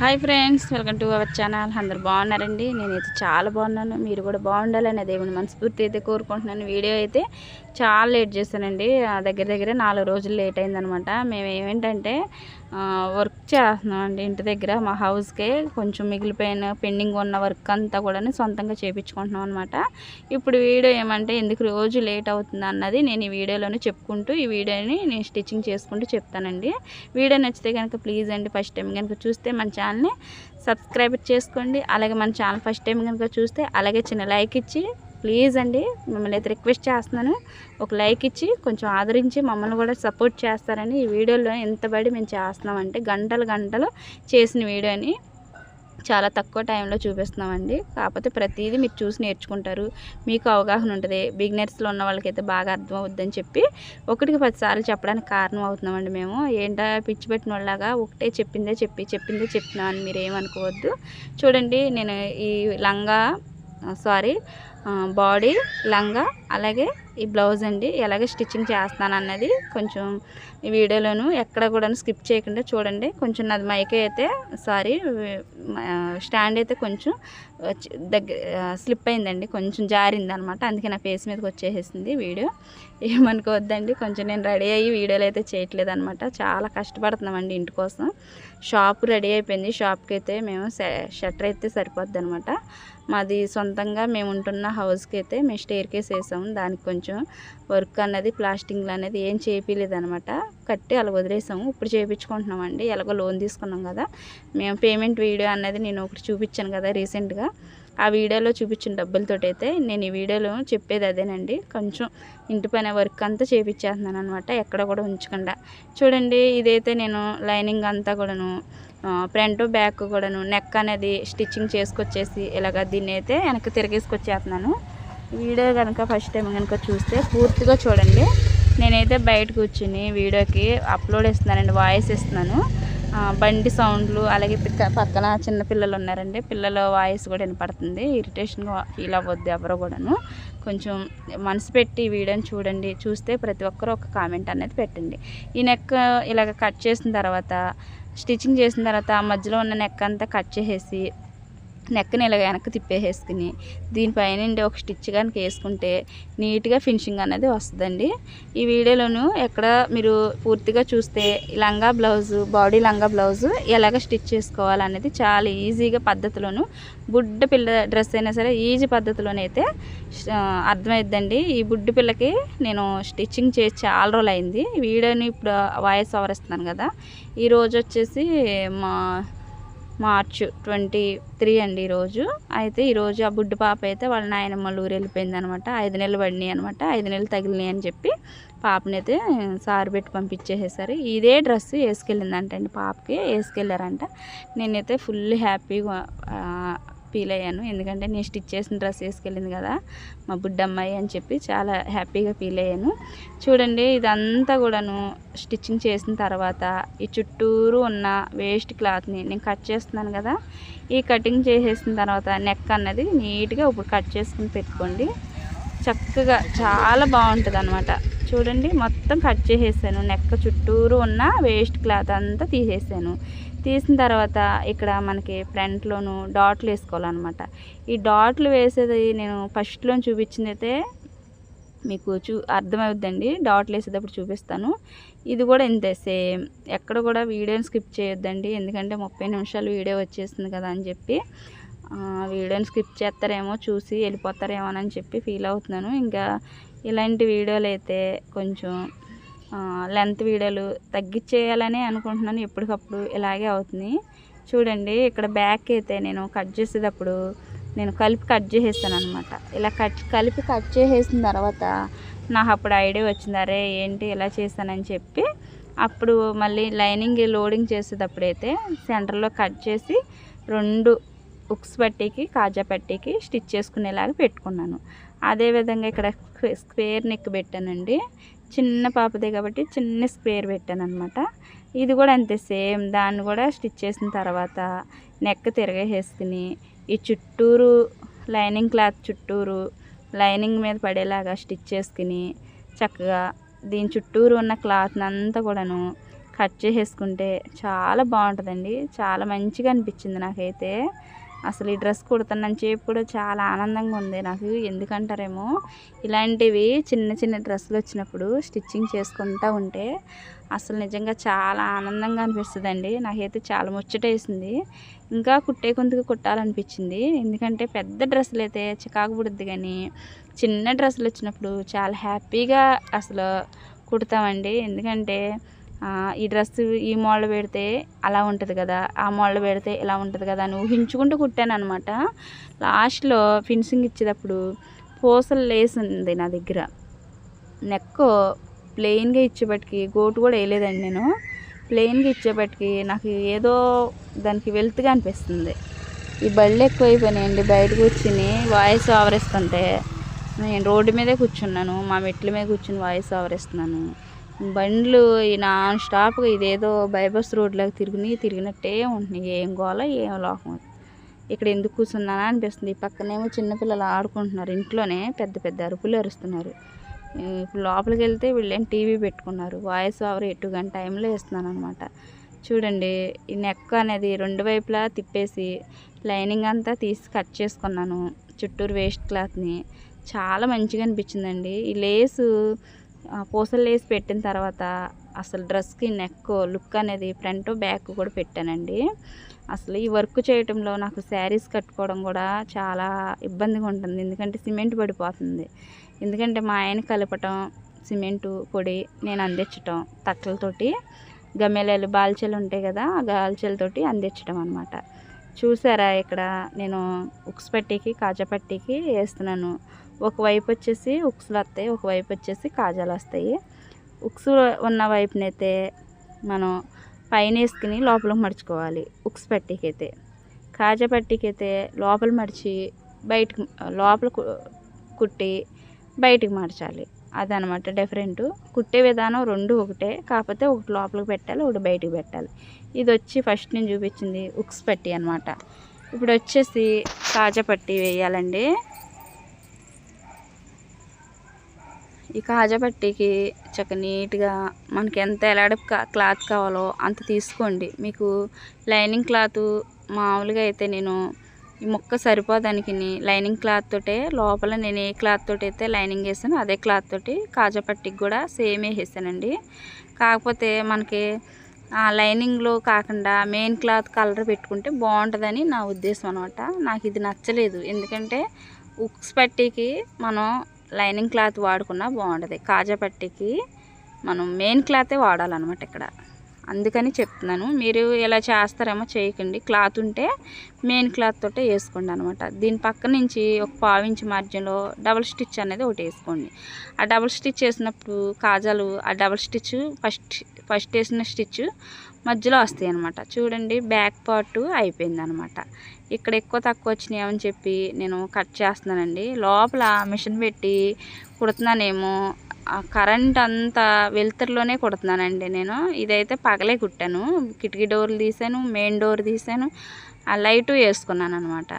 Hi friends, welcome to our channel. అందరు బాగున్నారండి? నేనైతే చాలా బాగున్నాను. మీరు కూడా బాగుండాలని దేవుని మనస్ఫూర్తి అయితే కోరుకుంటున్నాను. వీడియో అయితే చాలా లేట్ చేశానండి. దగ్గర దగ్గర 4 రోజులు లేట్ అయిందనమాట. మేము ఏమేంటంటే వర్క్ చేస్తున్నాం అండి ఇంటి దగ్గర. మా హౌస్కే కొంచెం మిగిలిపోయిన పెండింగ్ ఉన్న వర్క్ అంతా కూడా సొంతంగా చేయించుకుంటున్నాం అనమాట. ఇప్పుడు వీడియో ఏమంటే ఎందుకు రోజు లేట్ అవుతుంది అన్నది నేను ఈ వీడియోలోనే చెప్పుకుంటూ ఈ వీడియోని నేను స్టిచ్చింగ్ చేసుకుంటూ చెప్తానండి. వీడియో నచ్చితే కనుక ప్లీజ్ అండి, ఫస్ట్ టైం కనుక చూస్తే మన ఛానల్ని సబ్స్క్రైబ్ చేసుకోండి. అలాగే మన ఛానల్ ఫస్ట్ టైం కనుక చూస్తే అలాగే చిన్న లైక్ ఇచ్చి ప్లీజ్ అండి మిమ్మల్ని అయితే రిక్వెస్ట్ చేస్తున్నాను, ఒక లైక్ ఇచ్చి కొంచెం ఆదరించి మమ్మల్ని కూడా సపోర్ట్ చేస్తారని ఈ వీడియోలో ఎంతబడి మేము చేస్తున్నామంటే గంటలు చేసిన వీడియోని చాలా తక్కువ టైంలో చూపిస్తున్నామండి. కాకపోతే ప్రతిదీ మీరు చూసి నేర్చుకుంటారు, మీకు అవగాహన ఉంటుంది. బిగినర్స్లో ఉన్న వాళ్ళకైతే బాగా అర్థం అవుద్దని చెప్పి 1కి 10 సార్లు చెప్పడానికి కారణం అవుతున్నామండి. మేము ఏంటో పిచ్చి పెట్టిన వాళ్ళలాగా ఒకటే చెప్పిందే చెప్తున్నామని మీరు ఏమనుకోవద్దు. చూడండి, నేను ఈ లంగా బాడీ లంగా అలాగే ఈ బ్లౌజ్ అండి ఎలాగ స్టిచ్చింగ్ చేస్తాను అన్నది కొంచెం ఈ వీడియోలోను ఎక్కడ కూడా స్కిప్ చేయకుండా చూడండి. కొంచెం నాది మైక్ అయితే స్టాండ్ అయితే కొంచెం స్లిప్ అయిందండి, కొంచెం జారింది అనమాట. అందుకే నా ఫేస్ మీదకి వచ్చేసేసింది వీడియో, ఏమనుకోవద్దండి. కొంచెం నేను రెడీ అయ్యి వీడియోలు అయితే చేయట్లేదు అనమాట. చాలా కష్టపడుతున్నామండి ఇంటి కోసం. షాప్ రెడీ అయిపోయింది. షాప్కి అయితే మేము షట్టర్ అయితే సరిపోద్ది అనమాట. మాది సొంతంగా మేము ఉంటున్న హౌస్కి అయితే మేము స్టేర్ కేస్ వేసాము. దానికి కొంచెం వర్క్ అన్నది ప్లాస్టింగ్లు అనేది ఏం చేయించలేదు అనమాట. కట్టి అలా వదిలేసాము. ఇప్పుడు చేయించుకుంటున్నామండి. ఎలాగో లోన్ తీసుకున్నాం కదా. మేము పేమెంట్ వీడియో అన్నది నేను ఒకటి చూపించాను కదా రీసెంట్గా. ఆ వీడియోలో చూపించిన డబ్బులతోటి అయితే నేను ఈ వీడియోలో చెప్పేది అదేనండి. కొంచెం ఇంటి పైన వర్క్ అంతా చేయించేస్తున్నాను అనమాట, ఎక్కడ కూడా ఉంచకుండా. చూడండి, ఇదైతే నేను లైనింగ్ అంతా కూడాను ఫ్రంట్ బ్యాక్ కూడాను నెక్ అనేది స్టిచ్చింగ్ చేసుకొచ్చేసి ఇలాగ దీన్ని అయితే వెనక్కి తిరిగేసుకొచ్చేస్తున్నాను. వీడియో కనుక ఫస్ట్ టైం కనుక చూస్తే పూర్తిగా చూడండి. నేనైతే బయట కూర్చుని వీడియోకి అప్లోడ్ ఇస్తున్నానండి, వాయిస్ ఇస్తున్నాను. బండి సౌండ్లు అలాగే పక్కన చిన్నపిల్లలు ఉన్నారండి, పిల్లల వాయిస్ కూడా వినపడుతుంది. ఇరిటేషన్గా ఫీల్ అవ్వద్దు ఎవరో కూడాను. కొంచెం మనసు పెట్టి ఈ వీడియోని చూడండి. చూస్తే ప్రతి ఒక్కరూ ఒక కామెంట్ అనేది పెట్టండి. ఈ నెక్ ఇలాగ కట్ చేసిన తర్వాత స్టిచ్చింగ్ చేసిన తర్వాత మధ్యలో ఉన్న నెక్ అంతా కట్ చేసేసి నెక్ని ఇలా వెనక్కి తిప్పేసుకుని దీనిపైన ఒక స్టిచ్ కనుక వేసుకుంటే నీట్గా ఫినిషింగ్ అనేది వస్తుందండి. ఈ వీడియోలోను ఎక్కడ మీరు పూర్తిగా చూస్తే లంగా బ్లౌజు, బాడీ లంగా బ్లౌజు ఎలాగ స్టిచ్ చేసుకోవాలనేది చాలా ఈజీగా పద్ధతిలోను, బుడ్డ పిల్ల డ్రెస్ అయినా సరే ఈజీ పద్ధతిలోనైతే అర్థమైద్దండి. ఈ బుడ్డి పిల్లకి నేను స్టిచ్చింగ్ చేసి చాలా రోజులు అయింది. వీడియోని ఇప్పుడు వాయిస్ ఓవర్ ఇస్తున్నాను కదా. ఈరోజు వచ్చేసి మార్చ్ 23 అండి ఈరోజు. అయితే ఈరోజు ఆ బుడ్డి పాప అయితే వాళ్ళ నాయనమ్మల ఊరు వెళ్ళిపోయింది అనమాట. 5 నెలలు పడినాయి అనమాట. 5 నెలలు తగిలినాయి అని చెప్పి పాపనైతే సారు పెట్టి పంపించేసేసారు. ఇదే డ్రెస్ వేసుకెళ్ళిందంటండి, పాపకి వేసుకెళ్ళారంట. నేనైతే ఫుల్ హ్యాపీగా ఫీల్ అయ్యాను, ఎందుకంటే నేను స్టిచ్ చేసిన డ్రెస్ వేసుకెళ్ళింది కదా మా బుడ్డమ్మాయి అని చెప్పి చాలా హ్యాపీగా ఫీల్ అయ్యాను. చూడండి, ఇదంతా కూడాను స్టిచ్చింగ్ చేసిన తర్వాత ఈ చుట్టూరు ఉన్న వేస్ట్ క్లాత్ని నేను కట్ చేస్తున్నాను కదా. ఈ కటింగ్ చేసేసిన తర్వాత నెక్ అన్నది నీట్గా ఇప్పుడు కట్ చేసుకుని పెట్టుకోండి. చక్కగా చాలా బాగుంటుంది అనమాట. చూడండి, మొత్తం కట్ చేసేసాను. నెక్ చుట్టూరు ఉన్న వేస్ట్ క్లాత్ అంతా తీసేసాను. తీసిన తర్వాత ఇక్కడ మనకి ఫ్రంట్లోను డాట్లు వేసుకోవాలన్నమాట. ఈ డాట్లు వేసేది నేను ఫస్ట్లో చూపించింది అయితే మీకు అర్థమవుద్దండి. డాట్లు వేసేటప్పుడు చూపిస్తాను. ఇది కూడా ఇంతే సేమ్, ఎక్కడ కూడా వీడియోని స్కిప్ చేయొద్దండి, ఎందుకంటే 30 నిమిషాలు వీడియో వచ్చేస్తుంది కదా అని చెప్పి వీడియోని స్కిప్ చేస్తారేమో, చూసి వెళ్ళిపోతారేమో అని చెప్పి ఫీల్ అవుతున్నాను. ఇంకా ఇలాంటి వీడియోలు అయితే కొంచెం లెంత్ వీడియోలు తగ్గించేయాలని అనుకుంటున్నాను. ఎప్పటికప్పుడు ఇలాగే అవుతుంది. చూడండి, ఇక్కడ బ్యాక్ అయితే నేను కట్ చేసేటప్పుడు నేను కలిపి కట్ చేసేస్తాను అనమాట. ఇలా కలిపి కట్ చేసేసిన తర్వాత నాకు అప్పుడు ఐడియా వచ్చింది, అరే ఏంటి ఇలా చేస్తానని చెప్పి. అప్పుడు మళ్ళీ లైనింగ్ లోడింగ్ చేసేటప్పుడైతే సెంటర్లో కట్ చేసి 2 ఉక్స్ పట్టీకి కాజా పట్టీకి స్టిచ్ చేసుకునేలాగా పెట్టుకున్నాను. అదేవిధంగా ఇక్కడ స్క్వేర్ నెక్ పెట్టానండి. చిన్న పాపదే కాబట్టి చిన్న స్క్వేర్ పెట్టాను అనమాట. ఇది కూడా అంతే సేమ్. దాన్ని కూడా స్టిచ్ చేసిన తర్వాత నెక్ తిరగేసుకుని ఈ చుట్టూరు లైనింగ్ క్లాత్ చుట్టూరు లైనింగ్ మీద పడేలాగా స్టిచ్ చేసుకుని చక్కగా దీని చుట్టూరు ఉన్న క్లాత్ని అంతా కూడాను కట్ చేసేసుకుంటే చాలా బాగుంటుందండి. చాలా మంచిగా అనిపించింది నాకైతే. అసలు ఈ డ్రెస్ కుడుతున్నాను చెప్పి కూడా చాలా ఆనందంగా ఉంది నాకు. ఎందుకంటారేమో, ఇలాంటివి చిన్న చిన్న డ్రెస్సులు వచ్చినప్పుడు స్టిచ్చింగ్ చేసుకుంటూ ఉంటే అసలు నిజంగా చాలా ఆనందంగా అనిపిస్తుందండి. నాకైతే చాలా ముచ్చటేసింది. ఇంకా కుట్టే కొందుకు కుట్టాలనిపించింది. ఎందుకంటే పెద్ద డ్రెస్సులు అయితే చికాకు పుడుద్ది, కానీ చిన్న డ్రెస్సులు వచ్చినప్పుడు చాలా హ్యాపీగా అసలు కుడతామండి. ఎందుకంటే ఈ డ్రెస్ ఈ మోడల్ పెడితే అలా ఉంటుంది కదా, ఆ మోడల్ పెడితే ఇలా ఉంటుంది కదా అని ఊహించుకుంటూ కుట్టాను అనమాట. లాస్ట్లో ఫినిషింగ్ ఇచ్చేటప్పుడు పూసలు లేస్ ఉంది నా దగ్గర. నెక్ ప్లెయిన్గా ఇచ్చేపటికి గోటు కూడా వేయలేదండి నేను. ప్లెయిన్గా ఇచ్చేపటికి నాకు ఏదో దానికి వెల్త్గా అనిపిస్తుంది. ఈ బళ్ళు ఎక్కువైపోయినాయండి. బయట కూర్చుని వాయిస్ ఓవర్ ఇస్తుంటే నేను రోడ్డు మీదే కూర్చున్నాను, మా మెట్ల మీద కూర్చుని వాయిస్ ఓవర్ ఇస్తున్నాను. బండ్లు ఈ నాన్ స్టాప్గా ఇదేదో బైపాస్ రోడ్లాగా తిరిగినట్టే ఉంటున్నాయి. ఏం గోల ఏం లోకం. ఇక్కడ ఎందుకు కూర్చున్నానా అనిపిస్తుంది. ఈ పక్కనేమో చిన్నపిల్లలు ఆడుకుంటున్నారు, ఇంట్లోనే పెద్ద పెద్ద అరుపులు అరుస్తున్నారు. ఇప్పుడు లోపలికి వెళ్తే వీళ్ళేం టీవీ పెట్టుకున్నారు. వాయిస్ ఓవర్ 8 గంట టైంలో వేస్తున్నాను అనమాట. చూడండి, ఈ నెక్ అనేది 2 వైపులా తిప్పేసి లైనింగ్ అంతా తీసి కట్ చేసుకున్నాను. చుట్టూరు వేస్ట్ క్లాత్ని చాలా మంచిగా అనిపించిందండి. ఈ లేసు పూసలు లేసి పెట్టిన తర్వాత అసలు డ్రెస్కి నెక్ లుక్ అనేది ఫ్రంట్ బ్యాక్ కూడా పెట్టానండి. అసలు ఈ వర్క్ చేయటంలో నాకు శారీస్ కట్టుకోవడం కూడా చాలా ఇబ్బందిగా ఉంటుంది. ఎందుకంటే సిమెంట్ పడిపోతుంది. ఎందుకంటే మా ఆయన కలపటం, సిమెంటు పొడి నేను అందించటం, తట్టలతోటి గమ్మెలాలు బాల్చలు ఉంటాయి కదా, ఆ గాల్చలతోటి అందించటం అనమాట. చూసారా, ఇక్కడ నేను ఉక్స్ పట్టీకి కాజా పట్టీకి వేస్తున్నాను. ఒకవైపు వచ్చేసి ఉక్స్లు వస్తాయి, ఒకవైపు వచ్చేసి కాజాలు వస్తాయి. ఉక్స్ ఉన్న వైపునైతే మనం పైన వేసుకుని లోపలికి మడుచుకోవాలి. ఉక్స్ పట్టీకి అయితే, కాజా పట్టీకి అయితే లోపల మడిచి బయటకు లోపల కుట్టి బయటికి మార్చాలి. అదనమాట డిఫరెంట్. కుట్టే విధానం 2 ఒకటే, కాకపోతే ఒకటి లోపలికి పెట్టాలి, ఒకటి బయటికి పెట్టాలి. ఇది వచ్చి ఫస్ట్ నేను చూపించింది ఉక్స్ పట్టీ అనమాట. ఇప్పుడు వచ్చేసి కాజా పట్టీ వేయాలండి. ఈ కాజా పట్టీకి చక్క నీట్గా మనకి ఎంత ఎలాడ క్లాత్ కావాలో అంత తీసుకోండి. మీకు లైనింగ్ క్లాత్ మామూలుగా అయితే నేను ఈ ముక్క సరిపోదానికి లైనింగ్ క్లాత్ తోటే లోపల నేను ఏ క్లాత్ తోటి అయితే లైనింగ్ వేసాను అదే క్లాత్ తోటి కాజా పట్టీకి కూడా సేమ్ వేసానండి. కాకపోతే మనకి ఆ లైనింగ్లో కాకుండా మెయిన్ క్లాత్ కలర్ పెట్టుకుంటే బాగుంటుందని నా ఉద్దేశం అనమాట. నాకు ఇది నచ్చలేదు. ఎందుకంటే ఉక్స్ పట్టీకి మనం లైనింగ్ క్లాత్ వాడుకున్నా బాగుంటుంది, కాజా పట్టీకి మనం మెయిన్ క్లాతే వాడాలన్నమాట ఇక్కడ. అందుకని చెప్తున్నాను. మీరు ఎలా చేస్తారేమో చేయకండి. క్లాత్ ఉంటే మెయిన్ క్లాత్ తోటే వేసుకోండి అనమాట. దీని పక్క నుంచి ఒక 1/2 ఇంచ్ మార్జిన్లో డబుల్ స్టిచ్ అనేది ఒకటి వేసుకోండి. ఆ డబుల్ స్టిచ్ వేసినప్పుడు కాజాలు ఆ డబుల్ స్టిచ్ ఫస్ట్ వేసిన స్టిచ్ మధ్యలో వస్తాయి అనమాట. చూడండి, బ్యాక్ పార్ట్ అయిపోయింది అనమాట. ఇక్కడ ఎక్కువ తక్కువ వచ్చినాయి అని చెప్పి నేను కట్ చేస్తున్నానండి. లోపల మిషన్ పెట్టి కుడుతున్నానేమో, కరెంట్ అంతా వెలుతురులోనే కుడుతున్నానండి నేను. ఇదైతే పగలే కుట్టాను. కిటికీ డోర్లు తీసాను, మెయిన్ డోర్ తీసాను, ఆ లైటు వేసుకున్నాను అనమాట.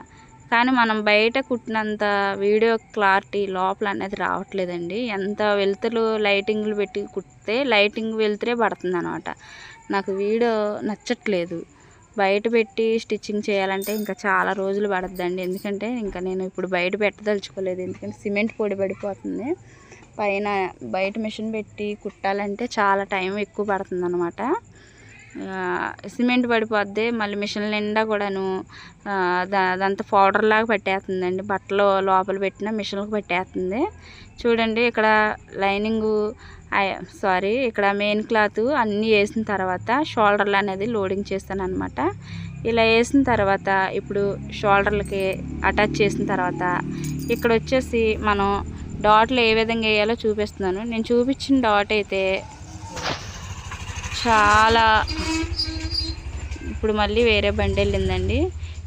కానీ మనం బయట కుట్టినంత వీడియో క్లారిటీ లోపల అనేది రావట్లేదండి. ఎంత వెలుతురు లైటింగ్లు పెట్టి కుట్టితే లైటింగ్ వెలుతురే పడుతుంది అనమాట. నాకు వీడియో నచ్చట్లేదు. బయట పెట్టి స్టిచ్చింగ్ చేయాలంటే ఇంకా చాలా రోజులు పడుతుందండి. ఎందుకంటే ఇంకా నేను ఇప్పుడు బయట పెట్టదలుచుకోలేదు. ఎందుకంటే సిమెంట్ పొడి పడిపోతుంది. పైన బయట మిషన్ పెట్టి కుట్టాలంటే చాలా టైం ఎక్కువ పడుతుంది అనమాట. సిమెంట్ పడిపోద్ది. మళ్ళీ మిషన్ నిండా కూడాను అదంతా పౌడర్ లాగా పట్టేస్తుందండి. బట్టలు లోపల పెట్టిన మిషన్లకు పట్టేస్తుంది. చూడండి, ఇక్కడ లైనింగు ఇక్కడ మెయిన్ క్లాత్ అన్నీ వేసిన తర్వాత షోల్డర్లు అనేది లోడింగ్ చేస్తాను అనమాట. ఇలా వేసిన తర్వాత ఇప్పుడు షోల్డర్లకి అటాచ్ చేసిన తర్వాత ఇక్కడ వచ్చేసి మనం డాట్లు ఏ విధంగా వేయాలో చూపిస్తున్నాను. నేను చూపించిన డాట్ అయితే చాలా, ఇప్పుడు మళ్ళీ వేరే బండి వెళ్ళిందండి.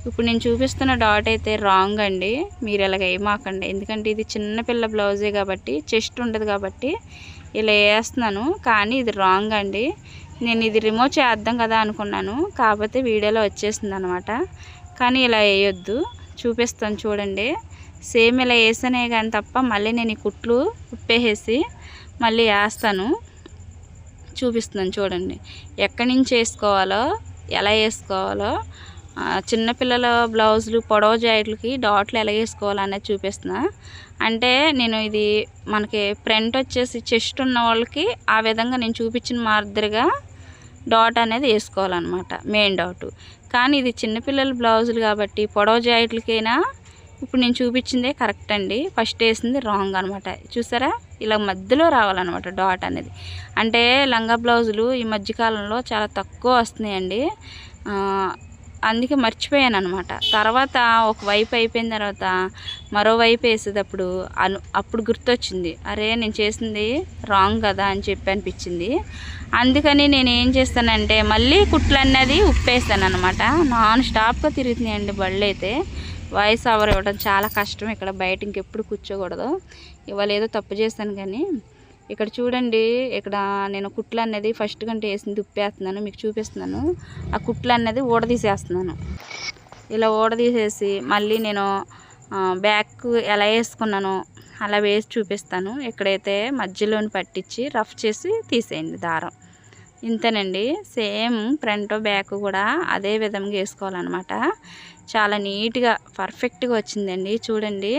ఇప్పుడు నేను చూపిస్తున్న డాట్ అయితే రాంగ్ అండి. మీరు ఇలాగ వేయమాకండి. ఎందుకంటే ఇది చిన్నపిల్ల బ్లౌజే కాబట్టి చెస్ట్ ఉండదు కాబట్టి ఇలా వేస్తున్నాను. కానీ ఇది రాంగ్ అండి. నేను ఇది రిమూవ్ చేద్దాం కదా అనుకున్నాను, కాకపోతే వీడియోలో వచ్చేసింది అనమాట. కానీ ఇలా వేయొద్దు, చూపిస్తాను చూడండి. సేమ్ ఇలా వేసానే కానీ తప్ప మళ్ళీ నేను ఈ కుట్లు ఉప్పేసి మళ్ళీ వేస్తాను. చూపిస్తున్నాను చూడండి. ఎక్కడి నుంచి వేసుకోవాలో, ఎలా వేసుకోవాలో, చిన్నపిల్లల బ్లౌజులు పొడవు జాకెట్లకి డాట్లు ఎలా వేసుకోవాలో అనేది చూపిస్తున్నా. అంటే నేను ఇది మనకి ఫ్రంట్ వచ్చేసి చెస్ట్ ఉన్న వాళ్ళకి ఆ విధంగా నేను చూపించిన మాదిరిగా డాట్ అనేది వేసుకోవాలన్నమాట, మెయిన్ డాటు. కానీ ఇది చిన్నపిల్లల బ్లౌజులు కాబట్టి పొడవు జాకెట్లకైనా ఇప్పుడు నేను చూపించిందే కరెక్ట్ అండి. ఫస్ట్ వేసింది రాంగ్ అనమాట. చూసారా, ఇలా మధ్యలో రావాలన్నమాట డాట్ అనేది. అంటే లంగా బ్లౌజులు ఈ మధ్యకాలంలో చాలా తక్కువ వస్తున్నాయండి. అందుకే మర్చిపోయాను అనమాట. తర్వాత ఒకవైపు అయిపోయిన తర్వాత మరోవైపు వేసేటప్పుడు అప్పుడు గుర్తొచ్చింది, అరే నేను చేసింది రాంగ్ కదా అని చెప్పి అనిపించింది. అందుకని నేను ఏం చేస్తానంటే మళ్ళీ కుట్లు అన్నది ఉప్పేస్తాను అనమాట. నాన్ స్టాప్గా తిరుగుతున్నాయండి బళ్ళు అయితే. వాయిస్ ఓవర్ ఇవ్వడం చాలా కష్టం. ఇక్కడ బయట ఇంకెప్పుడు కూర్చోకూడదు. ఇవాళ ఏదో తప్పు చేస్తాను. కానీ ఇక్కడ చూడండి, ఇక్కడ నేను కుట్లు అనేది ఫస్ట్ గంట వేసింది ఉప్పేస్తున్నాను, మీకు చూపిస్తున్నాను. ఆ కుట్లు అనేది ఊడదీసేస్తున్నాను. ఇలా ఊడదీసేసి మళ్ళీ నేను బ్యాక్ ఎలా వేసుకున్నానో అలా వేసి చూపిస్తాను. ఇక్కడైతే మధ్యలోని పట్టించి రఫ్ చేసి తీసేయండి దారం. ఇంతేనండి. సేమ్ ఫ్రంట్ బ్యాక్ కూడా అదే విధంగా వేసుకోవాలన్నమాట. చాలా నీట్గా పర్ఫెక్ట్గా వచ్చిందండి. చూడండి,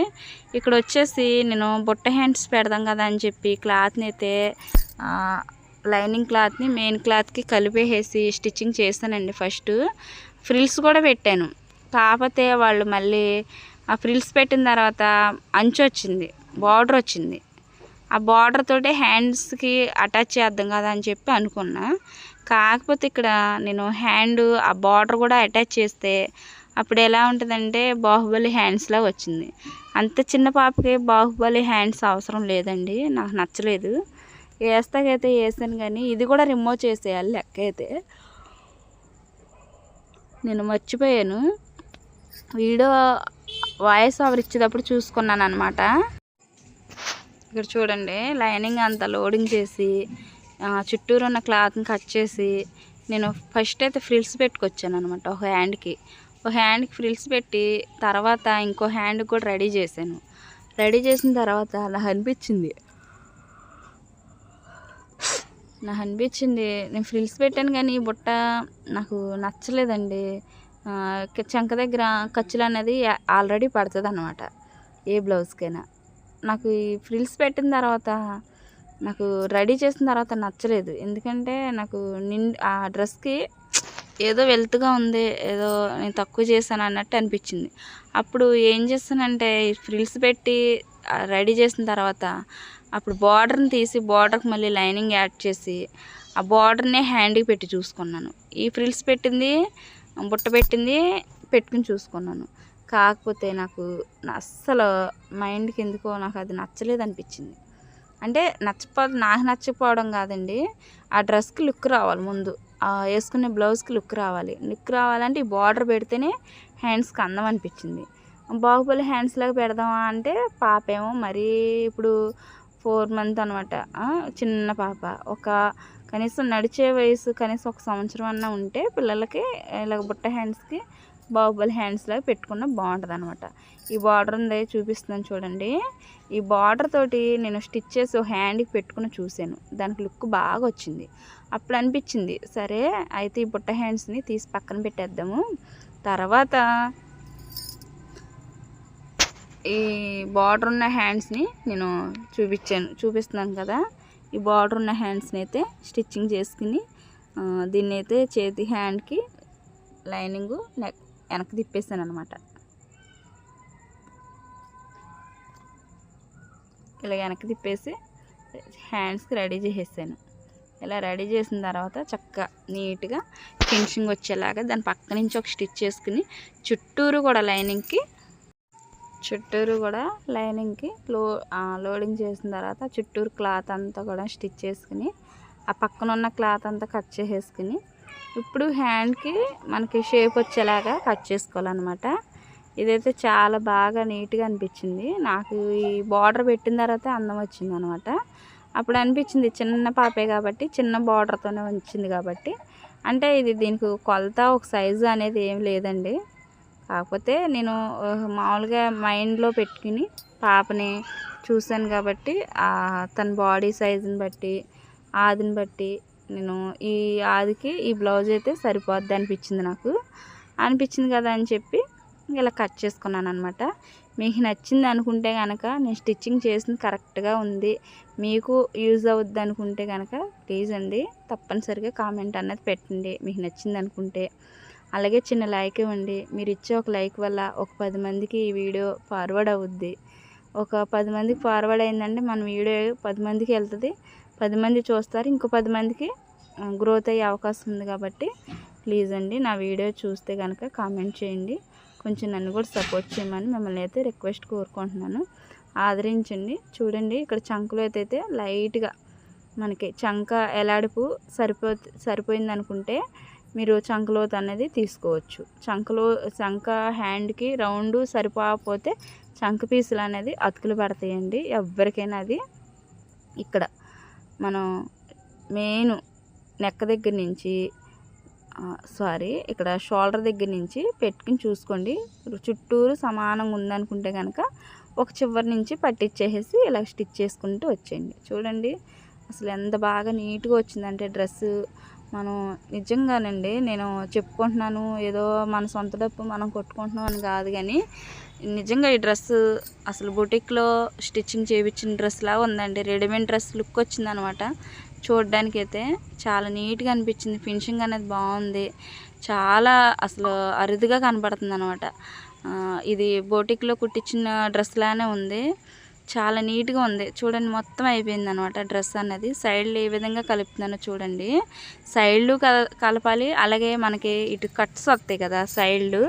ఇక్కడ వచ్చేసి నేను బుట్ట హ్యాండ్స్ పెడదాం కదా అని చెప్పి క్లాత్ని అయితే లైనింగ్ క్లాత్ని మెయిన్ క్లాత్కి కలిపేసి స్టిచ్చింగ్ చేస్తానండి. ఫస్ట్ ఫ్రిల్స్ కూడా పెట్టాను. కాకపోతే వాళ్ళు మళ్ళీ ఆ ఫ్రిల్స్ పెట్టిన తర్వాత అంచు వచ్చింది, బార్డర్ వచ్చింది. ఆ బార్డర్ తోటి హ్యాండ్స్కి అటాచ్ చేద్దాం కదా అని చెప్పి అనుకున్నా. కాకపోతే ఇక్కడ నేను హ్యాండ్ ఆ బార్డర్ కూడా అటాచ్ చేస్తే అప్పుడు ఎలా ఉంటుందంటే బాహుబలి హ్యాండ్స్లా వచ్చింది. అంత చిన్న పాపకి బాహుబలి హ్యాండ్స్ అవసరం లేదండి, నాకు నచ్చలేదు. వేస్తాకైతే వేసాను, కానీ ఇది కూడా రిమూవ్ చేసేయాలి లెక్క అయితే. నేను మర్చిపోయాను, వీడియో వాయిస్ ఓవర్ ఇచ్చేటప్పుడు చూసుకున్నాను అనమాట. ఇక్కడ చూడండి, లైనింగ్ అంతా లోడింగ్ చేసి చుట్టూరు ఉన్న క్లాత్ని కట్ చేసి నేను ఫస్ట్ అయితే ఫ్రిల్స్ పెట్టుకొచ్చాను అనమాట. ఒక హ్యాండ్కి ఫ్రిల్స్ పెట్టి తర్వాత ఇంకో హ్యాండ్కి కూడా రెడీ చేశాను. రెడీ చేసిన తర్వాత నాకు అనిపించింది నేను ఫ్రిల్స్ పెట్టాను కానీ బుట్ట నాకు నచ్చలేదండి. చంక దగ్గర ఖర్చులు అనేది ఆల్రెడీ పడుతుంది అన్నమాట ఏ బ్లౌజ్కైనా. నాకు ఈ ఫ్రిల్స్ పెట్టిన తర్వాత నాకు రెడీ చేసిన తర్వాత నచ్చలేదు. ఎందుకంటే నాకు ఆ డ్రెస్కి ఏదో వెల్త్గా ఉంది, ఏదో నేను తక్కువ చేశాను అన్నట్టు అనిపించింది. అప్పుడు ఏం చేస్తానంటే ఫ్రిల్స్ పెట్టి రెడీ చేసిన తర్వాత అప్పుడు బార్డర్ని తీసి బార్డర్కి మళ్ళీ లైనింగ్ యాడ్ చేసి ఆ బార్డర్ని హ్యాండ్కి పెట్టి చూసుకున్నాను. ఈ ఫ్రిల్స్ పెట్టింది బుట్ట పెట్టింది పెట్టుకుని చూసుకున్నాను. కాకపోతే నాకు అస్సలు మైండ్కి ఎందుకో నాకు అది నచ్చలేదు అనిపించింది. అంటే నాకు నచ్చకపోవడం కాదండి, ఆ డ్రెస్కి లుక్ రావాలి, ముందు వేసుకునే బ్లౌజ్కి లుక్ రావాలంటే ఈ బార్డర్ పెడితేనే హ్యాండ్స్కి అందం అనిపించింది. బాహుబలి హ్యాండ్స్ లాగా పెడదామా అంటే పాప ఏమో మరీ ఇప్పుడు 4 months అనమాట, చిన్న పాప. కనీసం నడిచే వయసు కనీసం 1 సంవత్సరం అన్నా ఉంటే పిల్లలకి ఇలా బుట్ట హ్యాండ్స్కి బాహుబలి హ్యాండ్స్ లాగా పెట్టుకున్న బాగుంటుంది అనమాట. ఈ బార్డర్ ఉంది చూపిస్తున్నాను చూడండి. ఈ బార్డర్ తోటి నేను స్టిచ్ చేసి హ్యాండ్కి పెట్టుకుని చూశాను, దానికి లుక్ బాగా వచ్చింది. అప్పుడు అనిపించింది, సరే అయితే ఈ బుట్ట హ్యాండ్స్ని తీసి పక్కన పెట్టేద్దాము. తర్వాత ఈ బార్డర్ ఉన్న హ్యాండ్స్ని నేను చూపిస్తున్నాను కదా, ఈ బార్డర్ ఉన్న హ్యాండ్స్ని అయితే స్టిచ్చింగ్ చేసుకుని దీన్ని అయితే చేతి హ్యాండ్కి లైనింగ్ వెనక్కి తిప్పేసాను అనమాట. ఇలా వెనక్కి తిప్పేసి హ్యాండ్స్కి రెడీ చేసేసాను. ఇలా రెడీ చేసిన తర్వాత చక్కగా నీట్గా ఫినిషింగ్ వచ్చేలాగా దాని పక్క నుంచి ఒక స్టిచ్ చేసుకుని చుట్టూరు కూడా లైనింగ్కి లోడింగ్ చేసిన తర్వాత చుట్టూరు క్లాత్ అంతా కూడా స్టిచ్ చేసుకుని ఆ పక్కన ఉన్న క్లాత్ అంతా కట్ చేసేసుకుని ఇప్పుడు హ్యాండ్కి మనకి షేప్ వచ్చేలాగా కట్ చేసుకోవాలన్నమాట. ఇదైతే చాలా బాగా నీట్గా అనిపించింది నాకు. ఈ బార్డర్ పెట్టిన తర్వాత అందం వచ్చింది అనమాట. అప్పుడు అనిపించింది చిన్న పాపే కాబట్టి చిన్న బార్డర్తోనే వచ్చింది కాబట్టి, అంటే దీనికి కొలత ఒక సైజు అనేది ఏం లేదండి. కాకపోతే నేను మామూలుగా మైండ్లో పెట్టుకుని పాపని చూశాను కాబట్టి తన బాడీ సైజుని బట్టి ఆదిని బట్టి నేను ఈ ఆదికి ఈ బ్లౌజ్ అయితే సరిపోద్ది అనిపించింది కదా అని చెప్పి ఇలా కట్ చేసుకున్నాను అనమాట. మీకు నచ్చింది అనుకుంటే కనుక, నేను స్టిచ్చింగ్ చేసింది కరెక్ట్గా ఉంది, మీకు యూజ్ అవుద్ది అనుకుంటే కనుక ప్లీజ్ అండి తప్పనిసరిగా కామెంట్ అన్నది పెట్టండి మీకు నచ్చింది అనుకుంటే. అలాగే చిన్న లైక్ ఇవ్వండి. మీరు ఇచ్చే ఒక లైక్ వల్ల ఒక 10 మందికి ఈ వీడియో ఫార్వర్డ్ అవుద్ది. ఒక 10 మందికి ఫార్వర్డ్ అయిందంటే మన వీడియో 10 మందికి వెళ్తుంది, 10 మంది చూస్తారు, ఇంకో 10 మందికి గ్రోత్ అయ్యే అవకాశం ఉంది. కాబట్టి ప్లీజ్ అండి నా వీడియో చూస్తే కనుక కామెంట్ చేయండి, కొంచెం నన్ను కూడా సపోర్ట్ చేయమని మిమ్మల్ని అయితే రిక్వెస్ట్ కోరుకుంటున్నాను. ఆదరించండి. చూడండి ఇక్కడ చంకలో అయితే లైట్గా మనకి చంక ఎలాడుపు సరిపోయింది అనుకుంటే మీరు చంకలోతు అనేది తీసుకోవచ్చు. చంక హ్యాండ్కి రౌండ్ సరిపోకపోతే చంక పీసులు అనేది అతుకులు పడతాయండి ఎవరికైనా. అది ఇక్కడ మనం మెయిన్ నెక్ దగ్గర నుంచి ఇక్కడ షోల్డర్ దగ్గర నుంచి పెట్టుకుని చూసుకోండి. చుట్టూరు సమానంగా ఉందనుకుంటే కనుక ఒక చివరి నుంచి పట్టించేసి ఇలా స్టిచ్ చేసుకుంటూ వచ్చేయండి. చూడండి అసలు ఎంత బాగా నీట్గా వచ్చిందంటే డ్రెస్సు. మనం నిజంగానండి నేను చెప్పుకుంటున్నాను ఏదో మన సొంత డప్పు మనం కొట్టుకుంటున్నాం అని కాదు, కానీ నిజంగా ఈ డ్రెస్సు అసలు బొటిక్లో స్టిచ్చింగ్ చేయించిన డ్రెస్లా ఉందండి. రెడీమేడ్ డ్రెస్ లుక్ వచ్చిందనమాట. చూడడానికి అయితే చాలా నీట్గా అనిపించింది. ఫినిషింగ్ అనేది బాగుంది, చాలా అసలు అరుదుగా కనపడుతుంది అనమాట. ఇది బొటిక్లో కుట్టించిన డ్రెస్ లానే ఉంది, చాలా నీట్గా ఉంది. చూడండి మొత్తం అయిపోయింది అనమాట డ్రెస్ అన్నది. సైడ్లు ఏ విధంగా కలుపుతున్నానో చూడండి. సైడ్లు కలపాలి, అలాగే మనకి ఇటు కట్స్ వస్తాయి కదా సైడ్లు